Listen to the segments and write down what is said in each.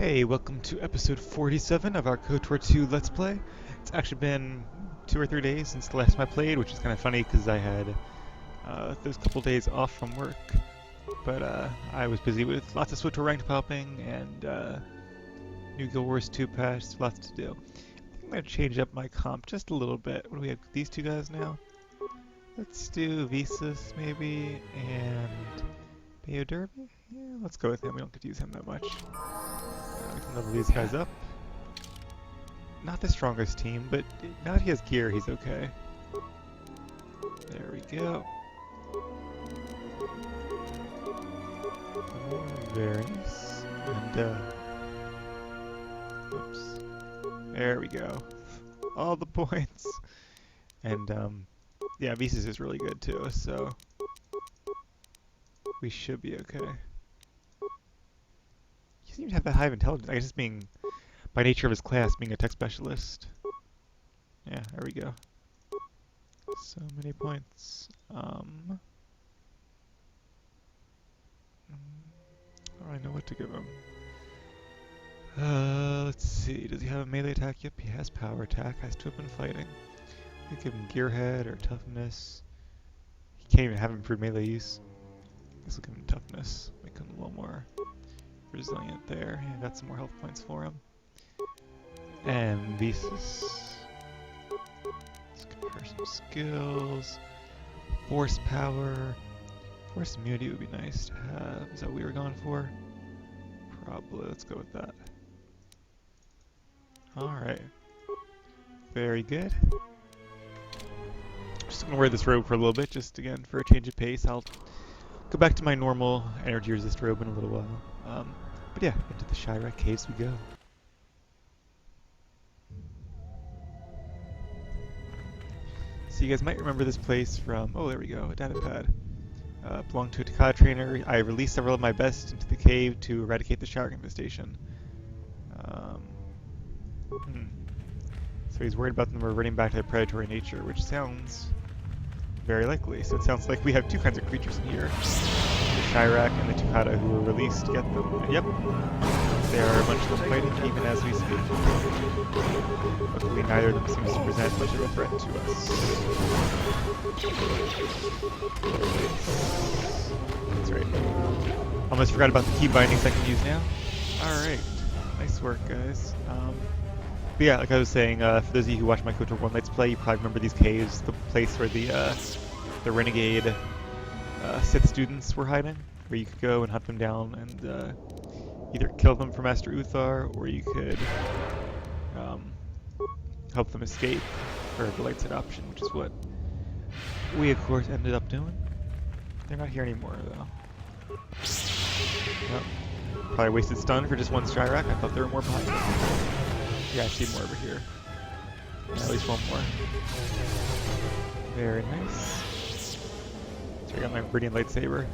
Hey, welcome to episode 47 of our KotOR II Let's Play. It's actually been 2 or 3 days since the last time I played, which is kind of funny because I had those couple days off from work. But I was busy with lots of Switch ranked popping and new Guild Wars 2 patch, lots to do. I think I'm going to change up my comp just a little bit. What do we have? These two guys now? Let's do Visas maybe, and Bayo Derby? Yeah, let's go with him. We don't get to use him that much. We can level these guys up. Not the strongest team, but now that he has gear, he's okay. There we go. Very nice. And, oops. There we go. All the points. And, yeah, Visas is really good too, so we should be okay. He doesn't even have that high of intelligence. I guess just being, by nature of his class, being a tech specialist. Yeah, there we go. So many points. I don't really know what to give him. Let's see. Does he have a melee attack? Yep, he has power attack. Has to have been fighting. We could give him gearhead or toughness. He can't even have improved melee use. This will give him toughness. Make him a little more resilient there. Yeah, got some more health points for him. And Visas. Let's compare some skills. Force power. Force immunity would be nice to have. Is that what we were going for? Probably. Let's go with that. Alright. Very good. Just gonna wear this robe for a little bit, just again for a change of pace. I'll go back to my normal energy resist robe in a little while. But yeah, into the Chirac caves we go. So you guys might remember this place from, oh there we go, a data pad. Belonged to a KotOR trainer. I released several of my best into the cave to eradicate the Chirac infestation. So he's worried about them reverting back to their predatory nature, which sounds very likely. So it sounds like we have two kinds of creatures in here. The Chirac and the two KotOR who were released to get them. And yep, there are a bunch of them fighting even as we speak. Luckily neither of them seems to present much of a threat to us. That's right. Almost forgot about the key bindings I can use now. Alright, nice work guys. But yeah, like I was saying, for those of you who watch my KotOR 1 Let's Play, you probably remember these caves, the place where the renegade Sith students were hiding, where you could go and hunt them down and either kill them for Master Uthar, or you could help them escape for the light side option, which is what we of course ended up doing. They're not here anymore though. Nope. Probably wasted stun for just one Chirac. I thought there were more behind them. Yeah, I see more over here. Yeah, at least one more. Very nice. So I got my Meridian lightsaber.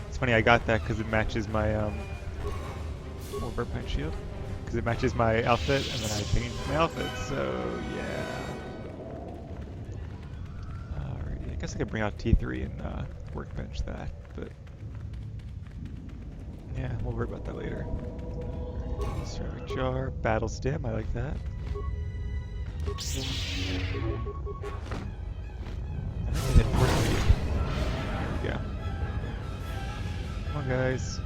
It's funny, I got that because it matches my Overpine shield. Because it matches my outfit, and then I changed my outfit, so yeah. Alrighty, I guess I could bring out T3 and workbench that, but yeah, we'll worry about that later. Ceramic jar, battle stem, I like that. I think I did 4 speed. There we go. Come on guys.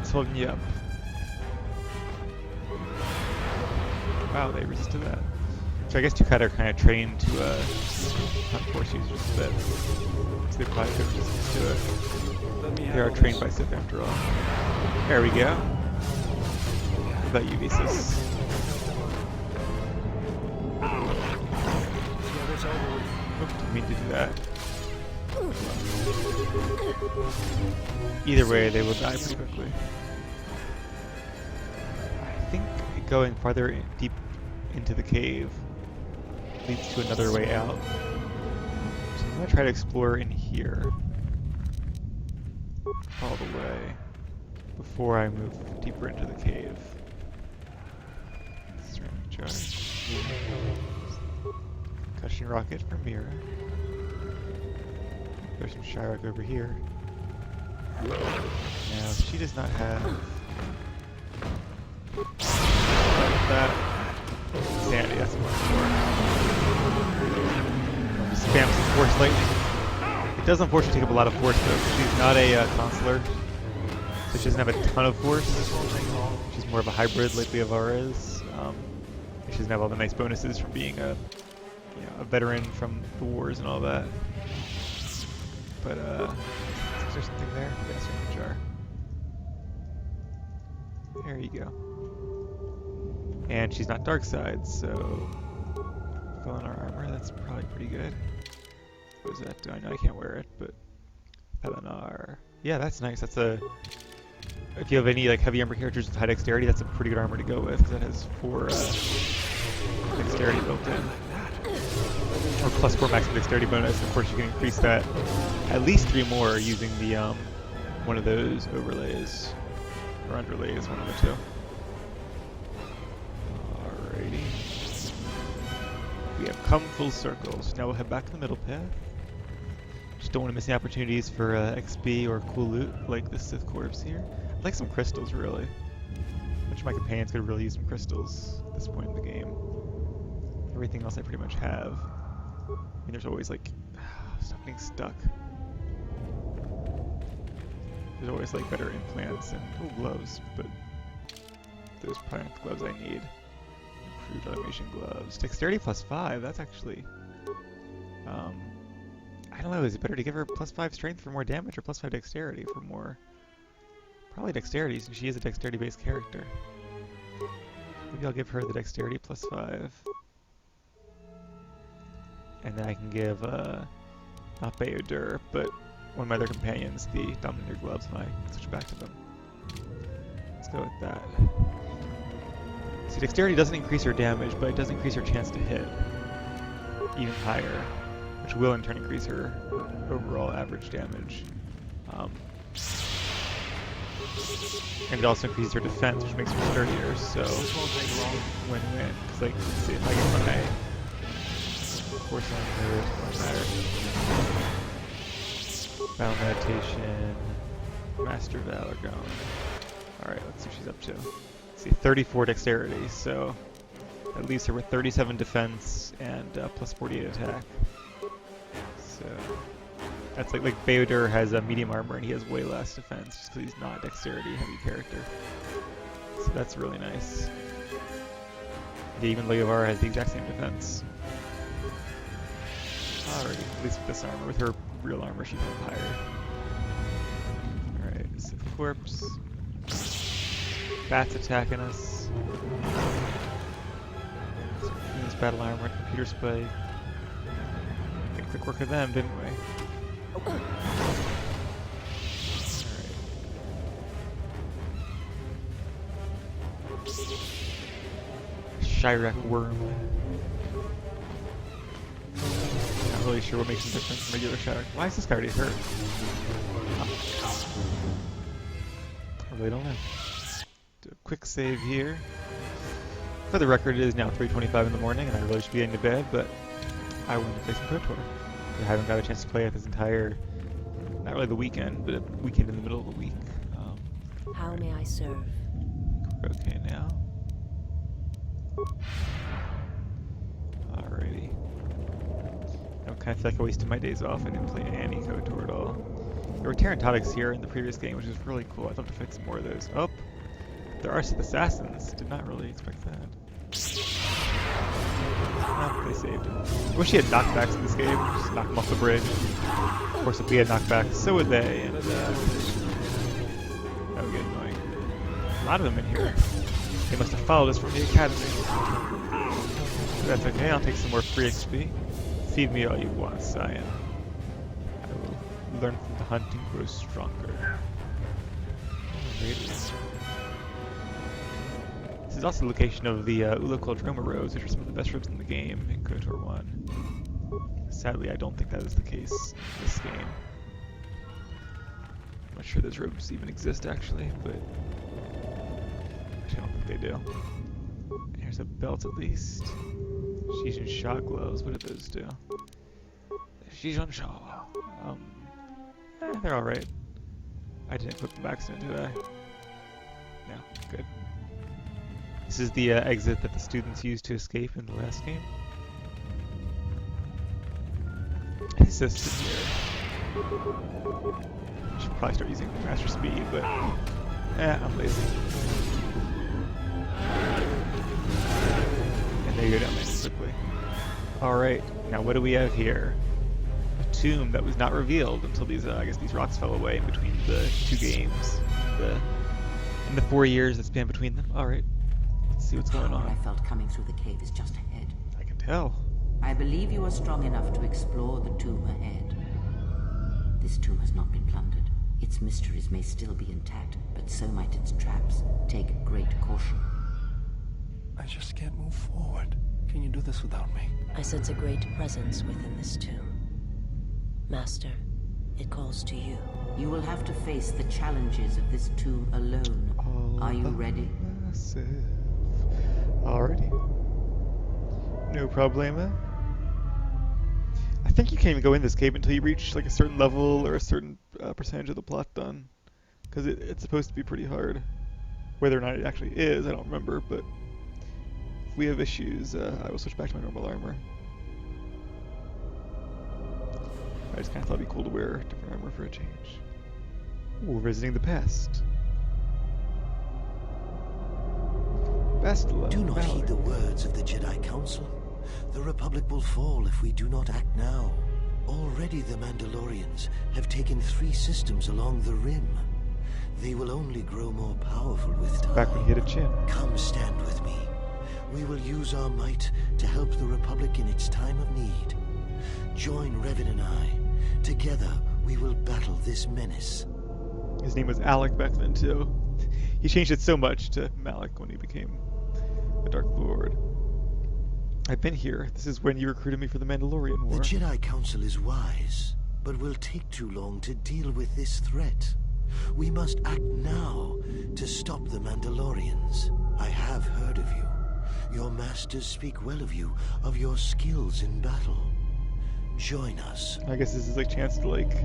It's holding you up. Wow, they resisted that. So I guess two KotOR are kind of trained to hunt force users a bit. So they probably could resist to it. They are trained by Sith after all. There we go. What about you, Visas? Oops, didn't mean to do that. Either way, they will die pretty quickly. I think going farther deep into the cave leads to another way out. So I'm going to try to explore in here all the way before I move deeper into the cave. Concussion rocket from Mira. There's some Chirac over here. Now she does not have That. Sanity, that's what I'm just spam some Force Lightning. It does unfortunately take up a lot of force though, because she's not a consular, so she doesn't have a ton of force. She's more of a hybrid like Leovara is. She doesn't have all the nice bonuses from being a veteran from the wars and all that. But is there something there? Yes, there's a jar. There you go. And she's not dark side, so fill in our armor. That's probably pretty good. What does that do? I know I can't wear it, but Pelinar. Yeah, that's nice. That's a. If you have any like heavy armor characters with high dexterity, that's a pretty good armor to go with because that has 4 dexterity built in, or +4 maximum dexterity bonus. Of course, you can increase that at least 3 more using the one of those overlays or underlays, one of the 2. Alrighty. We have come full circle, so now we'll head back to the middle path. Just don't want to miss any opportunities for XP or cool loot like the Sith Corpse here. I'd like some crystals, really. Which my companions could really use some crystals at this point in the game. Everything else I pretty much have. I mean, there's always like... stop getting stuck. There's always like better implants and gloves, but those probably aren't the gloves I need. Improved automation gloves. Dexterity +5, that's actually... I don't know, is it better to give her +5 strength for more damage or +5 dexterity for more... Probably dexterity, since she is a dexterity-based character. Maybe I'll give her the dexterity +5. And then I can give, not KotOR, but one of my other companions the Dominator gloves when I switch back to them. Let's go with that. See, dexterity doesn't increase her damage, but it does increase her chance to hit even higher, which will in turn increase her overall average damage. And it also increases her defense, which makes her sturdier, so win-win. Because, like, let's see if I get my force on her, doesn't matter. Battle meditation, Master Valor going. Alright, let's see what she's up to. Let's see, 34 dexterity, so that leaves her with 37 defense and +48 attack. So that's like KotOR has a medium armor and he has way less defense just because he's not a dexterity heavy character. So that's really nice. Yeah, even Leovara has the exact same defense. Alrighty, at least with this armor. With her real armor, she's up higher. Alright, Sith Corpse. Bats attacking us. This battle armor, computer spike. Did quick work of them, didn't we? Alright. Chirac Worm. Not really sure what makes him different from regular Chirac. Why is this guy already hurt? Oh. I really don't know. Do a quick save here. For the record, it is now 3:25 in the morning, and I really should be getting to bed, but I wanted to play some KotOR. I haven't got a chance to play it this entire, not really the weekend, but a weekend in the middle of the week. How may I serve? We're okay now. Alrighty. I kind of feel like I wasted my days off. I didn't play any KotOR at all. There were Terrantatics here in the previous game, which is really cool. I'd love to fight some more of those. Oh, there are Sith Assassins. Did not really expect that. Oh, they saved him. I wish he had knockbacks in this game. Just knock him off the bridge. Of course, if we had knockbacks, so would they. And that would get annoying. A lot of them in here. They must have followed us from the academy. But that's okay. I'll take some more free XP. Feed me all you want, Scion. I will learn from the hunt and grow stronger. This is also the location of the Ula-Quadroma robes, which are some of the best robes in the game in KotOR 1. Sadly, I don't think that is the case in this game. I'm not sure those robes even exist, actually, but actually, I don't think they do. Here's a belt, at least. Shijin Sha gloves, what do those do? Shijin Sha. They're alright. I didn't put them back soon, did I? No, good. This is the exit that the students used to escape in the last game. It says sit here. Should probably start using master speed, but I'm lazy. And there you go down nice and quickly. Alright, now what do we have here? A tomb that was not revealed until these, I guess these rocks fell away in between the two games. In the 4 years that span between them. Alright, let's see what's going on. What I felt coming through the cave is just ahead. I can tell. I believe you are strong enough to explore the tomb ahead. This tomb has not been plundered. Its mysteries may still be intact, but so might its traps. Take great caution. I just can't move forward. Can you do this without me? I sense a great presence within this tomb. Master, it calls to you. You will have to face the challenges of this tomb alone. Are you ready? Massive. Alrighty. No problema. I think you can't even go in this cave until you reach like a certain level or a certain percentage of the plot done. Because it's supposed to be pretty hard. Whether or not it actually is, I don't remember, but if we have issues, I will switch back to my normal armor. I just kind of thought it'd be cool to wear different armor for a change. Ooh, we're visiting the past. Do not heed the words of the Jedi Council. The Republic will fall if we do not act now. Already the Mandalorians have taken 3 systems along the rim. They will only grow more powerful with time. Back when he hit a chin. Come stand with me. We will use our might to help the Republic in its time of need. Join Revan and I. Together, we will battle this menace. His name was Alec back then, too. He changed it so much to Malik when he became a Dark Lord. I've been here. This is when you recruited me for the Mandalorian War. The Jedi Council is wise, but will take too long to deal with this threat. We must act now to stop the Mandalorians. I have heard of you. Your masters speak well of you, of your skills in battle. Join us. I guess this is a chance to like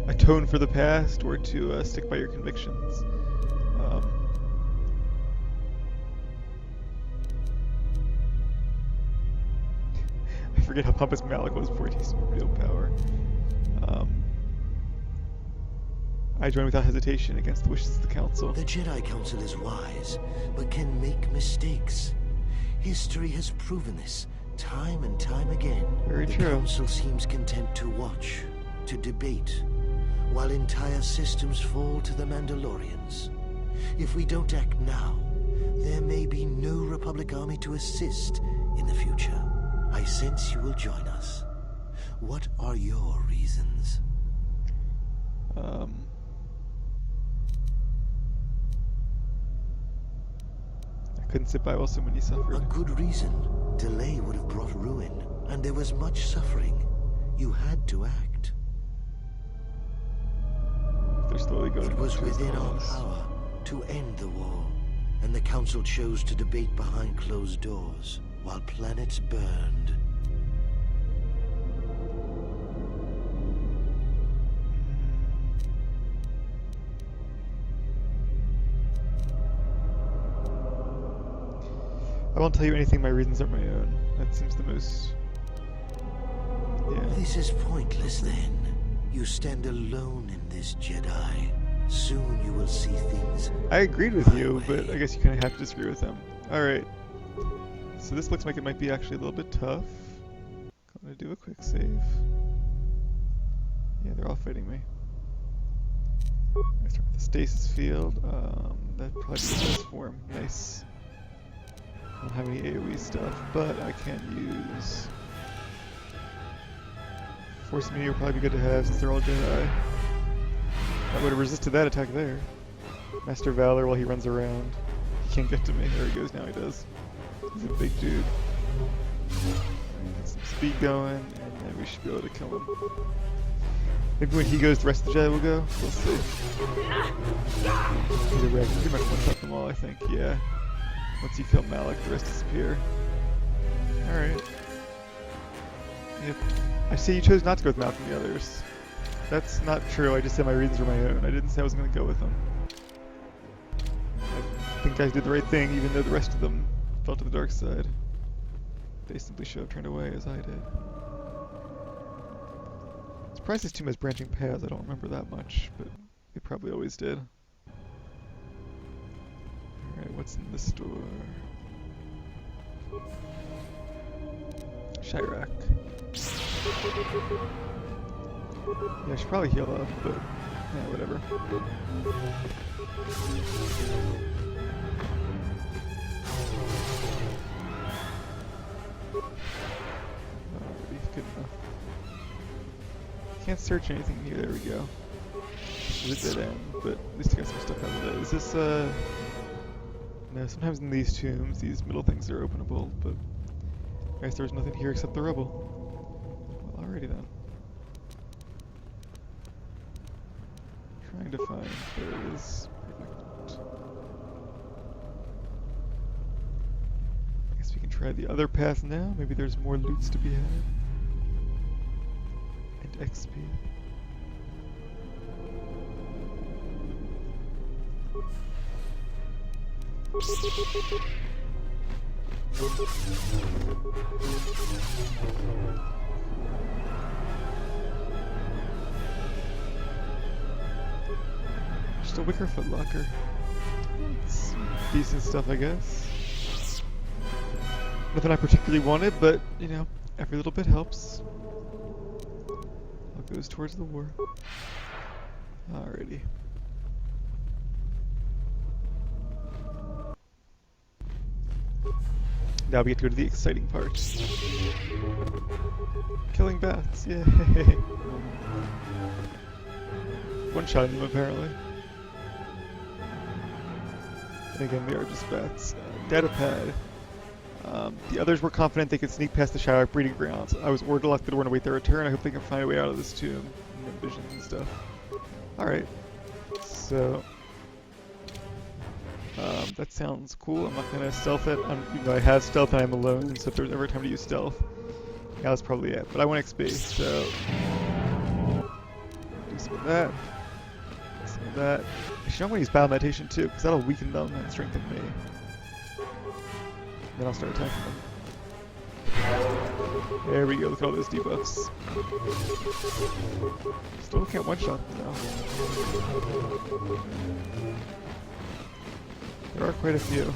atone for the past or to stick by your convictions. I forget how pompous Malik was before he tasted real power. I join without hesitation against the wishes of the Council. The Jedi Council is wise, but can make mistakes. History has proven this time and time again. Very the true. Council seems content to watch, to debate, while entire systems fall to the Mandalorians. If we don't act now, there may be no Republic army to assist in the future. I sense you will join us. What are your reasons? I couldn't sit by while so many suffered. A good reason. Delay would have brought ruin, and there was much suffering. You had to act. They're slowly going. It was to his within our cause. power to end the war, and the Council chose to debate behind closed doors, while planets burned. I won't tell you anything. My reasons are my own. That seems the most. Yeah. This is pointless then. You stand alone in this Jedi. Soon you will see things. I agreed with you, but I guess you kind of have to disagree with them. Alright. So this looks like it might be actually a little bit tough. I'm gonna do a quick save. Yeah, they're all fighting me. I start with the stasis field. That'd probably be the best form. Nice. I don't have any AoE stuff, but I can use Force Meteor. Probably be good to have since they're all Jedi. I would have resisted that attack there. Master Valor while he runs around. He can't get to me. There he goes, now he does. He's a big dude. Get some speed going, and then we should be able to kill him. Maybe when he goes, the rest of the Jedi will go. We'll see. Either way, I can pretty much one-shot them all, I think. Yeah. Once you kill Malik, the rest disappear. Alright. Yep. I see you chose not to go with Malik and the others. That's not true. I just said my reasons were my own. I didn't say I wasn't going to go with them. I think guys did the right thing, even though the rest of them fell to the dark side. They simply should have turned away, as I did. Surprised this tomb has branching paths. I don't remember that much, but they probably always did. Alright, what's in this door? Chirac. Yeah, I should probably heal up, but yeah, whatever. Alrighty, good enough. Can't search anything here. There we go. This is a dead end, but at least I got some stuff out of it. Is this no, sometimes in these tombs, these middle things are openable, but I guess there's nothing here except the rubble. Well, alrighty then. Trying to find, there it is. Perfect. I guess we can try the other path now. Maybe there's more loots to be had. And XP. Just a wicker footlocker. It's decent stuff, I guess. Nothing I particularly wanted, but, you know, every little bit helps. All goes towards the war. Alrighty. Now we get to go to the exciting part. Killing bats, yay! One-shotting them apparently. And again, they are just bats. Data pad. The others were confident they could sneak past the Chirac breeding grounds. I was ordered to lock the door and await their return. I hope they can find a way out of this tomb. And visions and stuff. Alright. So... that sounds cool. I'm not gonna stealth it. Even though I have stealth and I'm alone, so if there's ever time to use stealth, yeah, that's probably it. But I want XP, so do some of that. Some of that. Actually, I'm gonna use battle meditation too, because that'll weaken them and strengthen me. Then I'll start attacking them. There we go. Look at all those debuffs. Still can't one-shot them though. There are quite a few.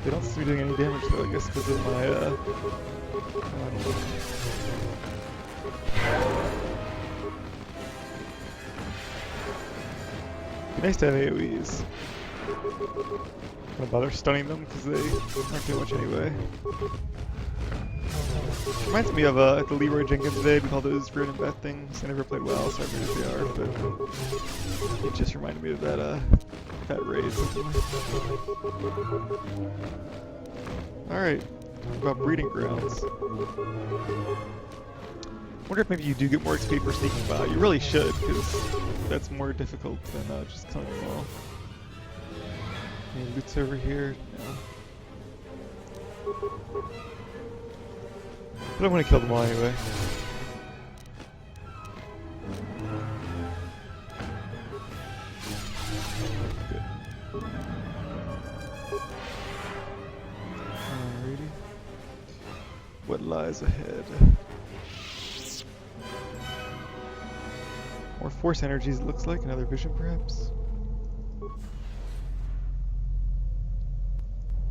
They don't seem to be doing any damage though, I guess because of my, It'd be nice to have AoEs. Don't bother stunning them because they aren't doing much anyway. Reminds me of the Leroy Jenkins vid with all those weird and bad things. I never played WoW, so I don't know if they are, but it just reminded me of that raid. Alright, what about breeding grounds? I wonder if maybe you do get more XP for sneaking by. You really should, because that's more difficult than just killing them all. Any loots over here? No. But I'm gonna kill them all anyway. Good. Alrighty. What lies ahead? More force energies, it looks like. Another vision, perhaps?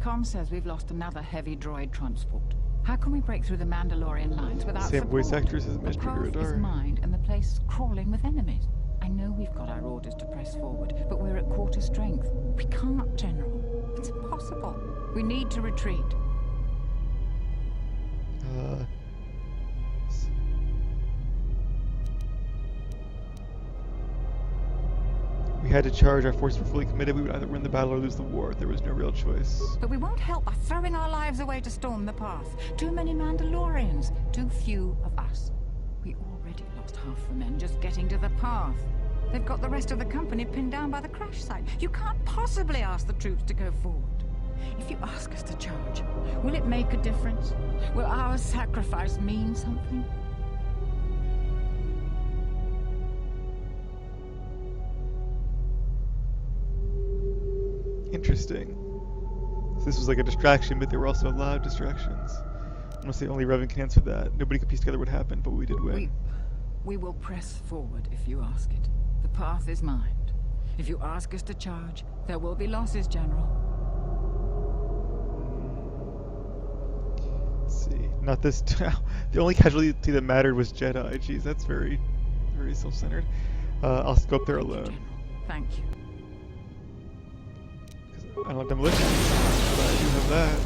Com says we've lost another heavy droid transport. How can we break through the Mandalorian lines without Same support? voice actress as The Mr. path is Iridar. mined and the place is crawling with enemies. I know we've got our orders to press forward, but we're at quarter strength. We can't, General. It's impossible. We need to retreat. We had to charge. Our forces were fully committed. We would either win the battle or lose the war. There was no real choice. But we won't help by throwing our lives away to storm the path. Too many Mandalorians, too few of us. We already lost half the men just getting to the path. They've got the rest of the company pinned down by the Kressh site. You can't possibly ask the troops to go forward. If you ask us to charge, will it make a difference? Will our sacrifice mean something? Interesting. So this was like a distraction, but there were also a lot of distractions. I'm gonna say only Revan can answer that. Nobody could piece together what happened, but we did win. We will press forward if you ask it. The path is mined. If you ask us to charge, there will be losses, General. Let's see. Not this. The only casualty that mattered was Jedi. Jeez, that's very self-centered. I'll go up there alone. Thank you. I don't have demolition, but I do have that.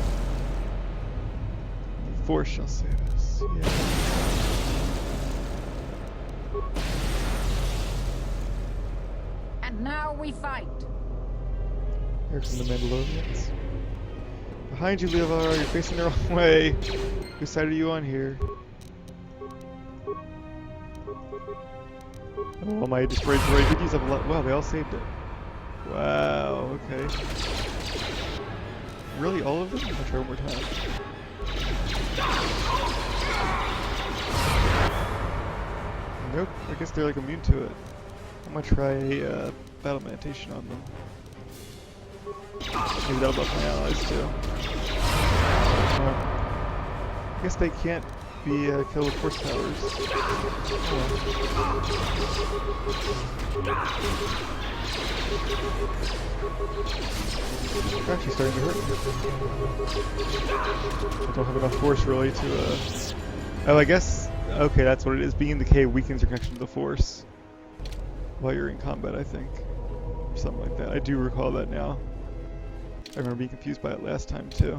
The Force shall save us. Yeah. And now we fight. Here come the Mandalorians. Behind you, Levar. You're facing the wrong way. Whose side are you on here? Oh, my destroyed droid. Did use up a lot. Wow, they all saved it. Wow. Okay. Really, all of them? I'll try one more time. Nope. I guess they're like immune to it. I'm gonna try battle meditation on them. Maybe that'll buff my allies too. I guess they can't be killed with force powers. They're actually starting to hurt me. I don't have enough force really to oh, I guess okay, that's what it is. Being in the cave weakens your connection to the force while you're in combat, I think. Or something like that. I do recall that now. I remember being confused by it last time too.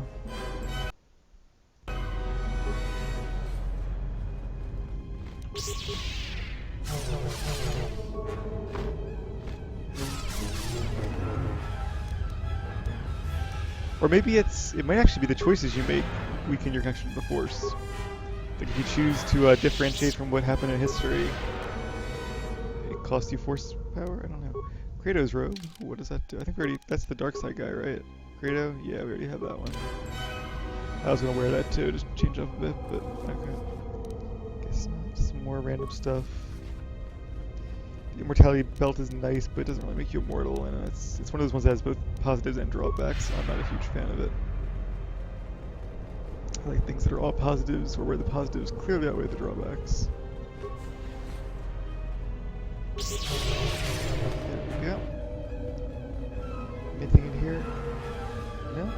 Or maybe it might actually be the choices you make weaken your connection to the Force. Like if you choose to differentiate from what happened in history, it costs you Force power? I don't know. Kratos robe, what does that do? I think we already, that's the dark side guy, right? Kratos? Yeah, we already have that one. I was gonna wear that too, just change up a bit, but okay. Guess not. Some more random stuff. The immortality belt is nice, but it doesn't really make you immortal, and it's one of those ones that has both positives and drawbacks, so I'm not a huge fan of it. I like things that are all positives, or where the positives clearly outweigh the drawbacks. There we go. Anything in here? No?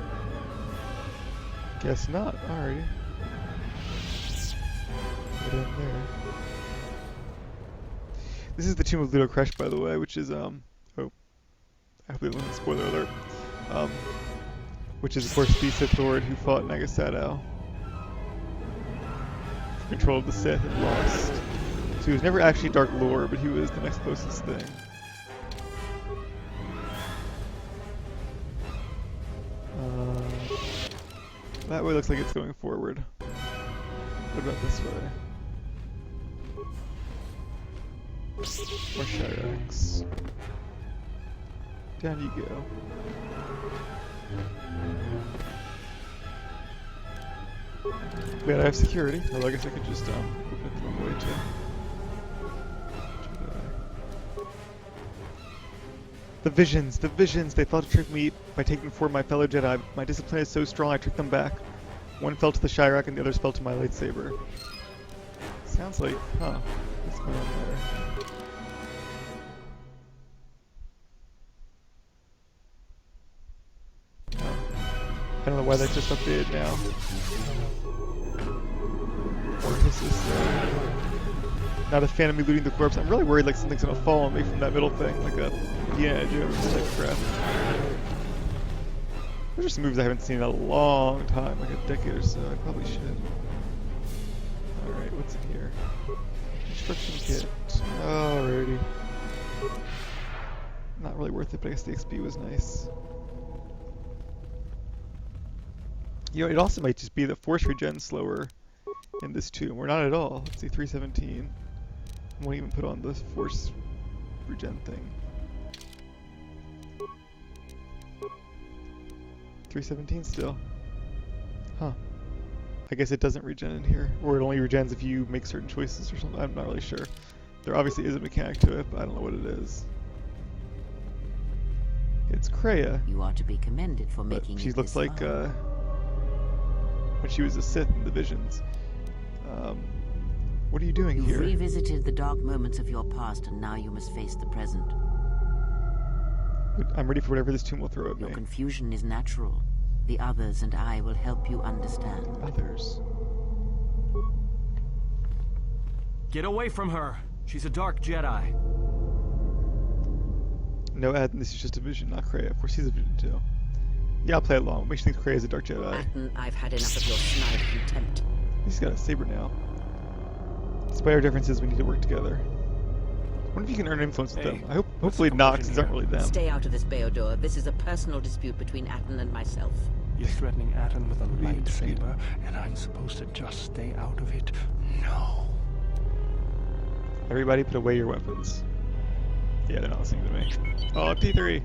Guess not. Alrighty. Get in there. This is the tomb of Ludo Kressh, by the way, which is, oh, I hope it wasn't a spoiler alert, which is, of course, the Sith Lord who fought Nagasato for control of the Sith and lost. So he was never actually Dark Lord, but he was the next closest thing. That way looks like it's going forward. What about this way? More Shirax. Down you go. Wait, I have security. Well, I guess I could just open it the wrong way too. The visions, they thought to trick me by taking four of my fellow Jedi. My discipline is so strong I tricked them back. One fell to the Shirax and the others fell to my lightsaber. Sounds like, huh, what's going on there? I don't know why that's just updated now. Not a fan of me looting the corpse. I'm really worried like something's gonna fall on me from that middle thing, like a Indiana Jones type crap. Those are some moves I haven't seen in a long time, like a decade or so. I probably should. Alright, what's in here? Construction kit. Alrighty. Not really worth it, but I guess the XP was nice. You know, it also might just be that Force regen slower in this tomb, or not at all. Let's see, 317. I won't even put on the Force regen thing. 317 still. Huh. I guess it doesn't regen in here, or it only regens if you make certain choices or something. I'm not really sure. There obviously is a mechanic to it, but I don't know what it is. It's Kreia. You are to be commended for But making she it looks this like far. when she was a Sith in the visions. What are you doing You've here? revisited the dark moments of your past, and now you must face the present. But I'm ready for whatever this tomb will throw at Your me. confusion is natural. The others and I will help you understand. Others. Get away from her. She's a dark Jedi. No, Adam, this is just a vision, not Kreia. Of course, he's a vision too. Yeah, I'll play along. Makes you think Kreia is a dark Jedi. Atten, I've had enough of your snide contempt. He's got a saber now. Despite our differences, we need to work together. I wonder if you can earn influence with them. Hopefully Nox aren't really them. Stay out of this, Beodor. This is a personal dispute between Atten and myself. You're threatening Atten with a Be interested. lightsaber, and I'm supposed to just stay out of it? No. Everybody put away your weapons. Yeah, they're not listening to me. Oh, T3!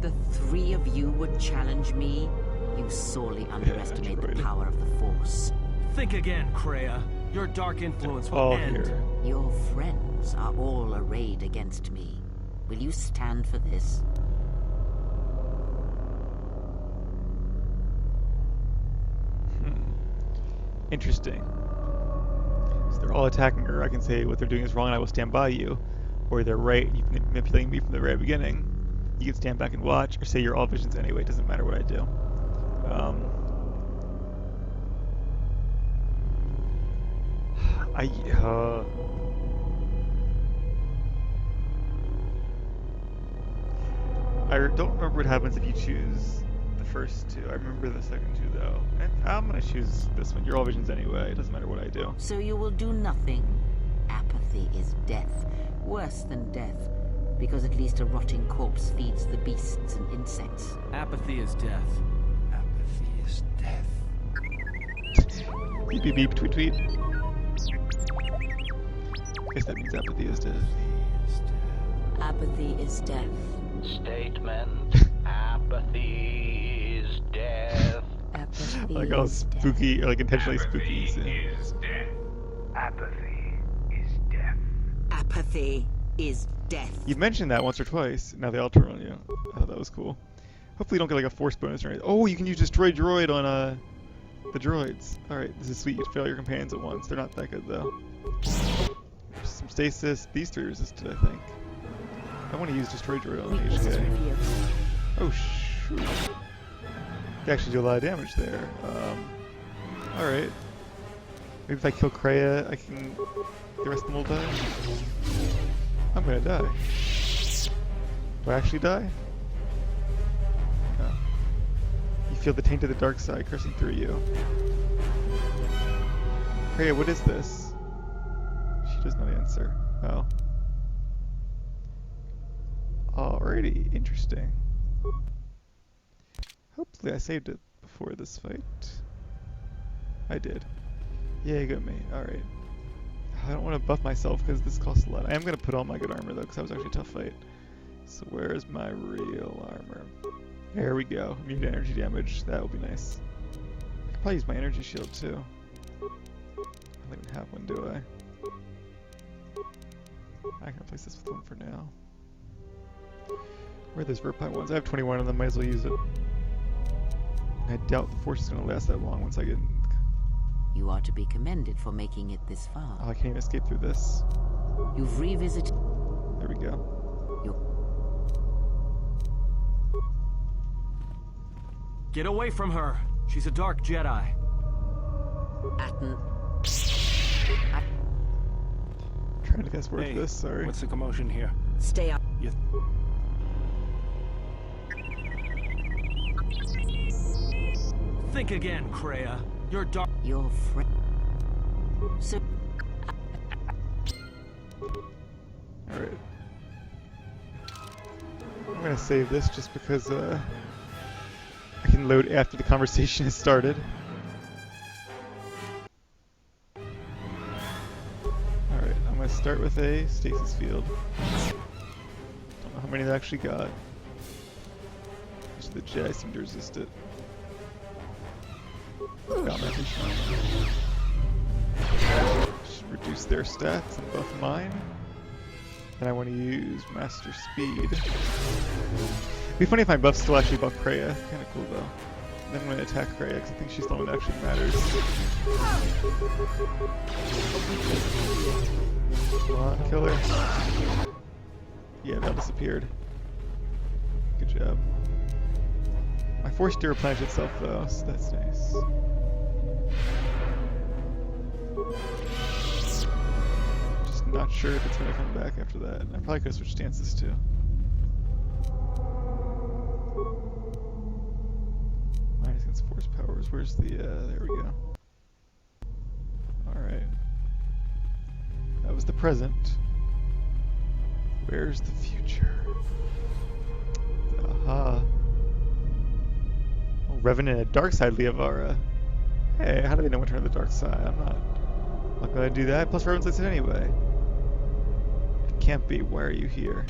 The three of you would challenge me? You sorely underestimate the droid. power of the Force. Think again, Kreia. Your dark influence will All end. here. Your friends are all arrayed against me. Will you stand for this? Interesting. So they're all attacking her. I can say what they're doing is wrong and I will stand by you. Or they're right, you've been manipulating me from the very beginning. You can stand back and watch, or say you're all visions anyway, it doesn't matter what I do. I don't remember what happens if you choose the first two. I remember the second two though. And I'm gonna choose this one. You're all visions anyway. It doesn't matter what I do. So you will do nothing? Apathy is death. Worse than death. Because at least a rotting corpse feeds the beasts and insects. Apathy is death. Apathy is death. Beep beep beep tweet tweet. Guess that means apathy is dead. Apathy is death. Statement. Apathy is death. Apathy Like all is death. spooky, or like intentionally spooky. So. is death. Apathy is death. Apathy is death. You mentioned that once or twice. Now they all turn on you. I thought that was cool. Hopefully you don't get like a force bonus or anything. Oh, you can use Destroy Droid on the droids. Alright, this is sweet. You fail your companions at once. They're not that good though. Some stasis. These three resisted, I think. I want to use Destroy Droid on the Weaknesses HK. revealed. Oh shoot. They actually do a lot of damage there. Alright. Maybe if I kill Kreia, I can... the rest of them will die? I'm gonna die. Do I actually die? No. You feel the taint of the dark side coursing through you. Kreia, what is this? She does not answer. Oh. Alrighty, interesting. Hopefully I saved it before this fight. I did. Yay, got me. Alright. I don't want to buff myself because this costs a lot. I am going to put on my good armor though because that was actually a tough fight. So where's my real armor? There we go. Immune to energy damage. That will be nice. I could probably use my energy shield too. I don't even have one, do I? I can replace this with one for now. Where are those Verpine ones? I have 21 of them, might as well use it. I doubt the force is going to last that long once I get... You are to be commended for making it this far. Oh, I can't even escape through this. You've revisited There we go. your... Get away from her. She's a dark Jedi. Atten. Trying to guess word Hey, for this, sorry. what's the commotion here? Stay out. You Think again, Kreia. Your dark... Your friend. So, Alright. I'm gonna save this just because I can load after the conversation has started. Alright, I'm gonna start with a stasis field. Don't know how many they actually got. Just the Jedi seem to resist it. Got my vision. Should reduce their stats and buff mine. Then I want to use Master Speed. It'd be funny if my buffs still actually buff Kreia. Kind of cool though. Then I'm going to attack Kreia because I think she's the one that actually matters. Come on, kill her. Yeah, that disappeared. Good job. My force to replenish itself though, so that's nice. Just not sure if it's going to come back after that. I probably could have switched stances too. Minus against force powers. Where's the, there we go. Alright. That was the present. Where's the future? Aha. Oh, Revenant at dark side, Liavara. Hey, how do they know when to turn to the dark side? I'm not gonna do that. Plus Revenant likes it anyway. It can't be. Why are you here? I'm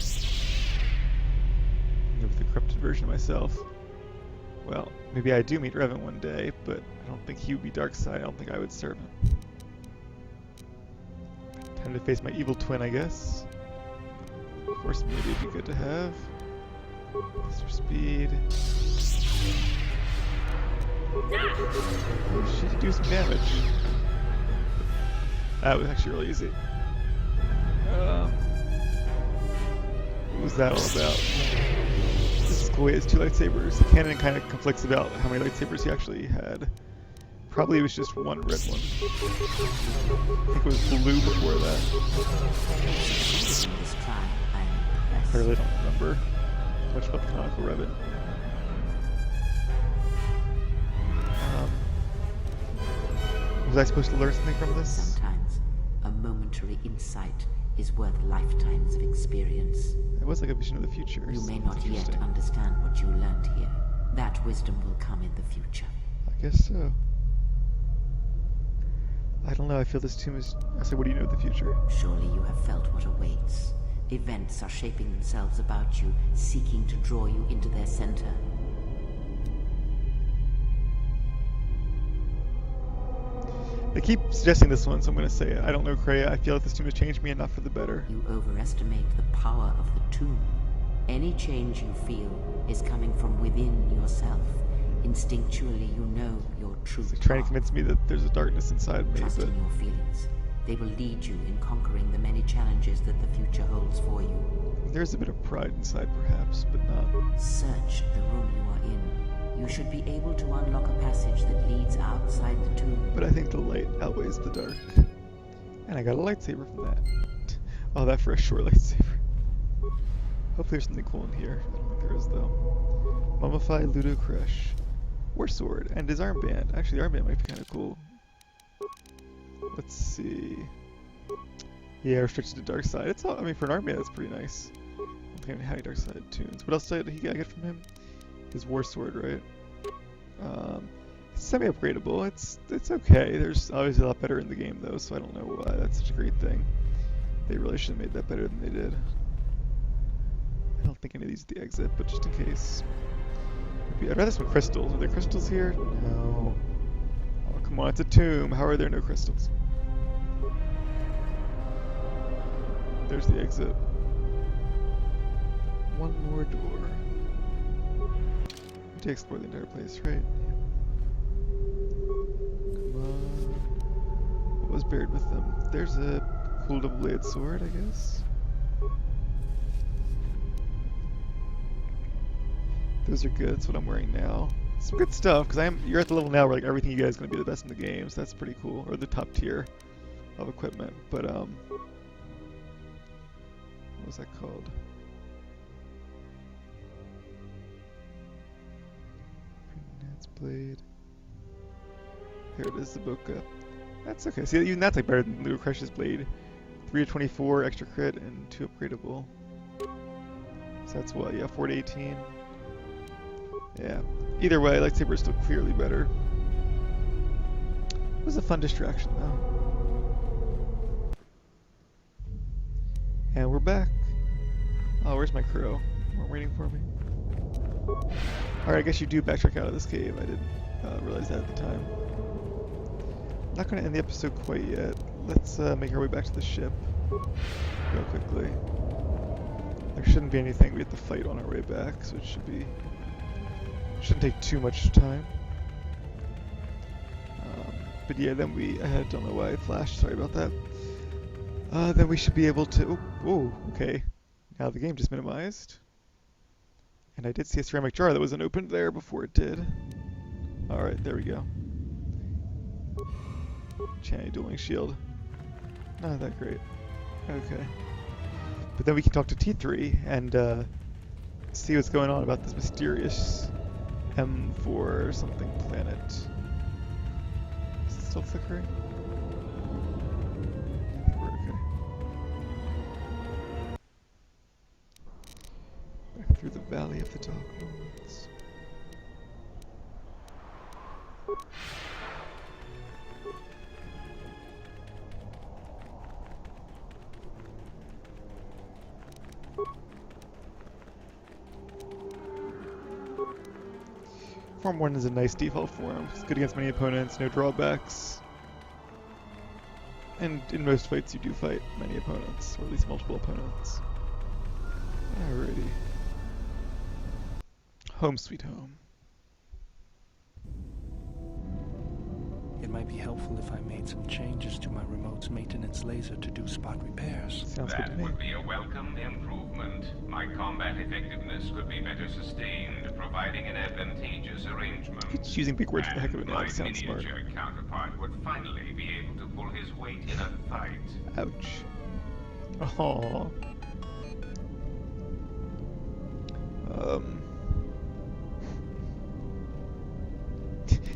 here with the corrupted version of myself. Well, maybe I do meet Revan one day, but I don't think he would be dark side. I don't think I would serve him. Time to face my evil twin, I guess. Force maybe would be good to have. Mr. Speed. Oh, she did do some damage. That was actually really easy. What was that all about? This is cool. He has 2 lightsabers. The canon kind of conflicts about how many lightsabers he actually had. Probably it was just one red one. I think it was blue before that. I really don't remember much about the canonical Revan. Was I supposed to learn something from this? Sometimes a momentary insight is worth lifetimes of experience. It was like a vision of the future. You may That's not yet understand what you learned here. That wisdom will come in the future. I guess so. I don't know, I feel this tomb is... I say, what do you know of the future? Surely you have felt what awaits. Events are shaping themselves about you, seeking to draw you into their center. They keep suggesting this one, so I'm going to say it. I don't know Kreia. I feel like this tomb has changed me enough for the better. You overestimate the power of the tomb. Any change you feel is coming from within yourself. Instinctually, you know your true It's like trying to convince me that there's a darkness inside me, Trust but... in your feelings. They will lead you in conquering the many challenges that the future holds for you. There's a bit of pride inside, perhaps, but not... Search the room you are in. You should be able to unlock a passage that leads outside the tomb. But I think the light outweighs the dark. And I got a lightsaber from that. Oh, that for a short lightsaber. Hopefully there's something cool in here. I don't think there is, though. Mummified Ludo Kressh. War sword. And his armband. Actually, the armband might be kind of cool. Let's see. Yeah, restricted to dark side. It's all, I mean, for an armband, that's pretty nice. I don't think I have any dark side tunes. What else did he get from him? His war sword, right? It's semi-upgradable. It's okay. There's obviously a lot better in the game though, so I don't know why that's such a great thing. They really should have made that better than they did. I don't think any of these are the exit, but just in case. Maybe I'd rather some crystals. Are there crystals here? No. Oh, come on, it's a tomb. How are there no crystals? There's the exit. One more door. To explore the entire place, right? Come on. What was buried with them? There's a cool double-bladed sword, I guess. Those are good. That's what I'm wearing now. Some good stuff, because you're at the level now where like everything you guys is going to be the best in the game, so that's pretty cool. Or the top tier of equipment. But what was that called? Blade. Here it is, the Boca. That's okay. See, even that's like better than Ludo Kresh's blade. 3 to 24 extra crit and 2 upgradable. So that's what, yeah, 4 to 18. Yeah. Either way, lightsaber is still clearly better. It was a fun distraction though. And we're back. Oh, where's my crow? Weren't waiting for me. Alright, I guess you do backtrack out of this cave. I didn't realize that at the time. Not going to end the episode quite yet. Let's make our way back to the ship real quickly. There shouldn't be anything we have to fight on our way back, so it shouldn't take too much time. But yeah, then I don't know why I flashed, sorry about that. Then we should be able to, okay. Now the game just minimized. And I did see a ceramic jar that wasn't opened there before it did. Alright, there we go. Channy dueling shield. Not that great. Okay. But then we can talk to T3 and see what's going on about this mysterious M4 something planet. Is it still flickering? I think we're okay. Back through the Valley of the Dark Lords. Form 1 is a nice default form. It's good against many opponents, no drawbacks. And in most fights you do fight many opponents, or at least multiple opponents. Alrighty. Home sweet home. It might be helpful if I made some changes to my remote's maintenance laser to do spot repairs. Sounds good to That me. would be a welcome improvement. My combat effectiveness could be better sustained, providing an advantageous arrangement. It's using big words for the heck of it now, My it sounds smart. miniature counterpart would finally be able to pull his weight in a fight. Ouch. Aww.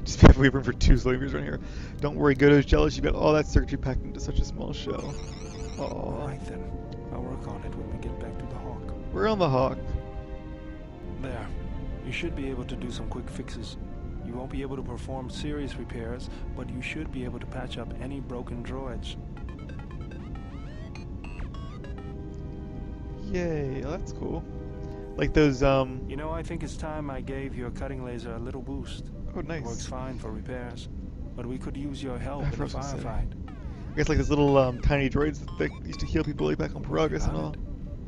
Just have we room for 2 Slavers around here. Don't worry, Goto's jealous. You got all that circuitry packed into such a small shell. Aww. Alright then. I'll work on it when we get back to the Hawk. We're on the Hawk. There. You should be able to do some quick fixes. You won't be able to perform serious repairs, but you should be able to patch up any broken droids. Yay, that's cool. Like those, You know, I think it's time I gave your cutting laser a little boost. oh nice. It works fine for repairs, but we could use your help I in a forgot what to say. firefight. I guess like those little tiny droids that used to heal people way back on Progress and Got all. it.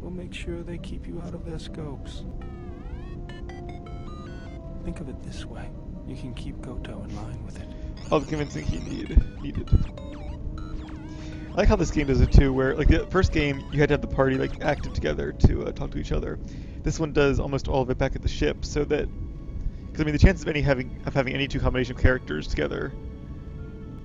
We'll make sure they keep you out of their scopes. Think of it this way. You can keep KotOR in line with it. All the convincing he needed. I like how this game does it too, where like the first game you had to have the party like active together to talk to each other. This one does almost all of it back at the ship, so that because I mean the chances of having any 2 combination of characters together,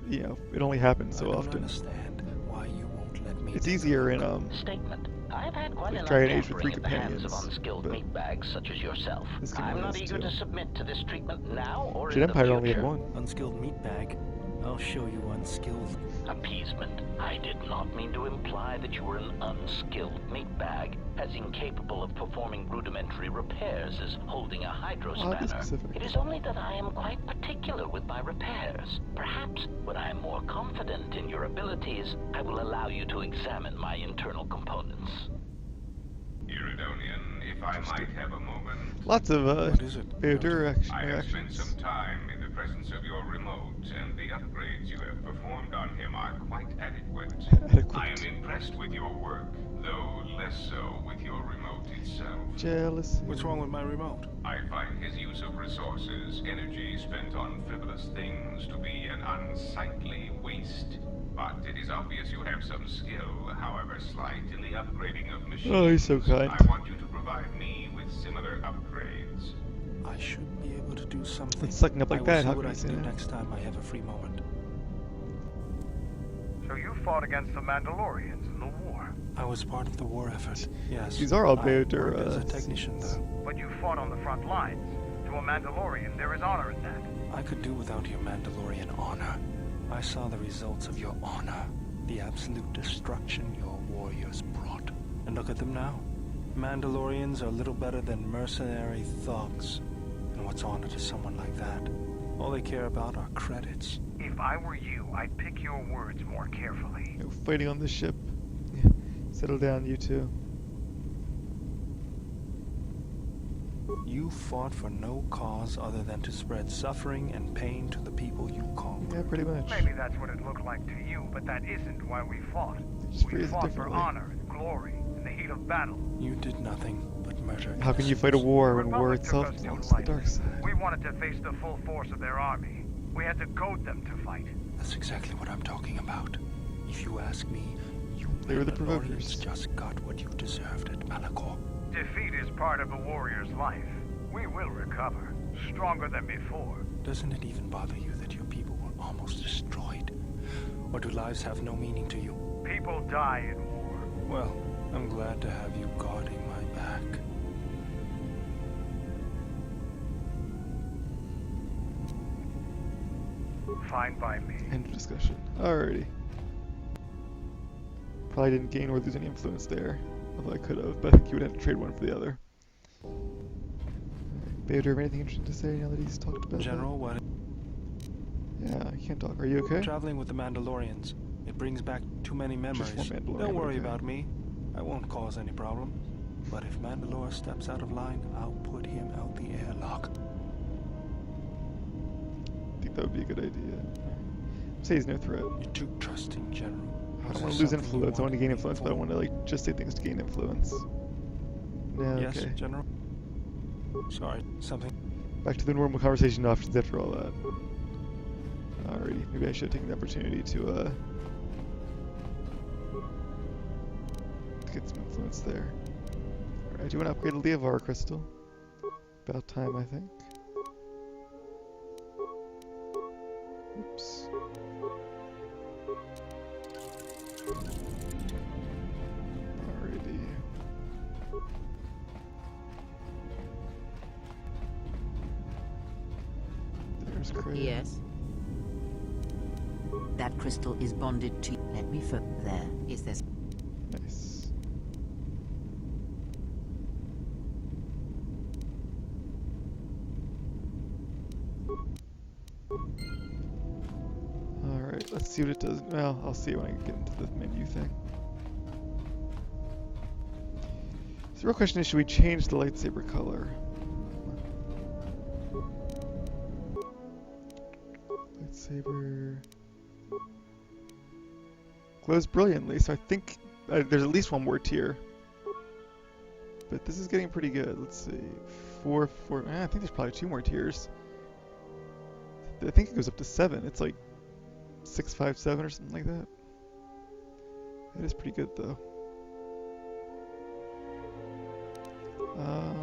you know, it only happens so I don't often. understand why you won't let me. It's easier in Statement. I've had quite like enough Dragon Age with 3 tampering at the hands of companions, unskilled but meatbags such as yourself. this game I'm only not has eager 2. to submit to this treatment now or Jet in the Empire future. only had 1. Unskilled meatbag. I'll show you unskilled. Appeasement. I did not mean to imply that you were an unskilled meatbag, as incapable of performing rudimentary repairs as holding a hydro Oddly spanner. specific. It is only that I am quite particular with my repairs. Perhaps when I am more confident in your abilities, I will allow you to examine my internal components. Iridonian, if I might have a moment. Lots of What is it? Beodur I have spent interactions. some time in the presence of your remote, and the upgrades you have performed on him are quite adequate. I am impressed with your work, though less so with your remote itself. Jealous. What's wrong with my remote? I find his use of resources, energy spent on frivolous things, to be an unsightly waste. But it is obvious you have some skill, however slight, in the upgrading of machines. Oh, he's so kind. I want you to provide me with similar upgrades. I should be able to do something. It's sucking up like I will that, see how what can I you can say do that? next time I have a free moment. So you fought against the Mandalorians in the war, I was part of the war effort. Yes. These are all I Beodur, worked as a technician, though. but you fought on the front lines. To a Mandalorian, there is honor in that. I could do without your Mandalorian honor. I saw the results of your honor, the absolute destruction your warriors brought. And look at them now. Mandalorians are little better than mercenary thugs. And what's honor to someone like that? All they care about are credits. If I were you, I'd pick your words more carefully. No fighting on this ship. Yeah. Settle down, you two. You fought for no cause other than to spread suffering and pain to the people you conquered. Yeah, pretty much. Maybe that's what it looked like to you, but that isn't why we fought. Just We phrase it fought for differently. honor and glory, and the heat of battle. You did nothing but murder. How can you fight a war when war Republic took itself us too belongs to the light. dark side? We wanted to face the full force of their army. We had to goad them to fight. That's exactly what I'm talking about. If you ask me, you They were the Mandalorians provokers. just got what you deserved at Malachor. Defeat is part of a warrior's life. We will recover, stronger than before. Doesn't it even bother you that your people were almost destroyed? Or do lives have no meaning to you? People die in war. Well, I'm glad to have you guarding my back. Fine by me. End of discussion. Alrighty. Probably didn't gain or lose any influence there. Although I could have, but I think you would have to trade one for the other. Babe, do you have anything interesting to say now that he's talked about General, what? that? Yeah, I can't talk. Are you okay? Traveling with the Mandalorians. It brings back too many memories. Just one Mandalorian, Don't worry okay. about me. I won't cause any problems. But if Mandalore steps out of line, I'll put him out the airlock. I think that would be a good idea. Say he's no threat. You're too trusting, General. I Was don't there want to lose something you influence. I want to gain wanted influence, me but I for? want to like just say things to gain influence. No, Yes, okay. General? Sorry, something? Back to the normal conversation options after all that. Alrighty, maybe I should have taken the opportunity to get some influence there. Alright, I do want to upgrade the Leovar crystal. About time, I think. Oops. Alrighty. There's Kressh. Yes. That crystal is bonded to... Let me there. Is this... Nice. Alright, let's see what it does. Well, I'll see when I get into the menu thing. So the real question is, should we change the lightsaber color? Lightsaber... glows brilliantly, so I think there's at least one more tier. But this is getting pretty good. Let's see. I think there's probably 2 more tiers. I think it goes up to 7. It's like 657 or something like that. That is pretty good though. I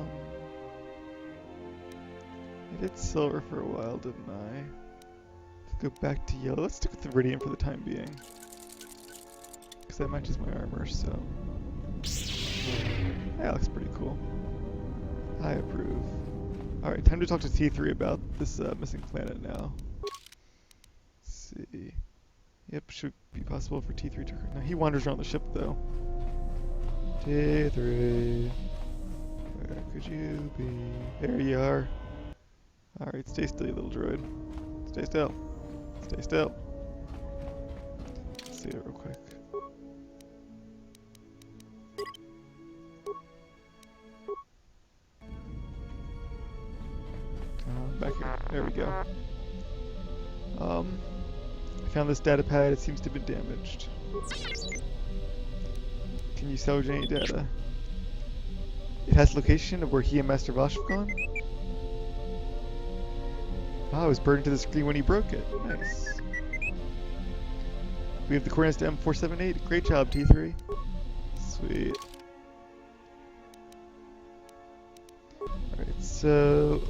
did silver for a while, didn't I? Let's go back to yellow. Let's stick with the Viridian for the time being. Because that matches my armor, so... Yeah, that looks pretty cool. I approve. Alright, time to talk to T3 about this missing planet now. Let's see. Yep, should be possible for T3 to... Now, he wanders around the ship, though. T3... Where could you be? There you are. Alright, stay still, you little droid. Stay still. Stay still. Let's see it real quick. Back here. There we go. I found this data pad. It seems to have been damaged. Can you salvage any data? It has location of where he and Master Vosh have gone? Ah, it was burned to the screen when he broke it. Nice. We have the coordinates to M478. Great job, T3. Sweet. Alright, so...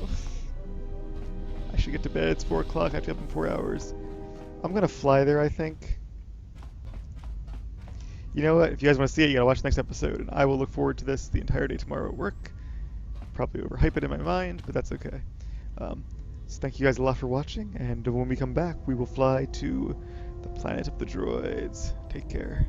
I should get to bed. It's 4 o'clock. I have to be up in 4 hours. I'm gonna fly there, I think. You know what? If you guys want to see it, you gotta watch the next episode. And I will look forward to this the entire day tomorrow at work. Probably overhype it in my mind, but that's okay. So thank you guys a lot for watching. And when we come back, we will fly to the planet of the droids. Take care.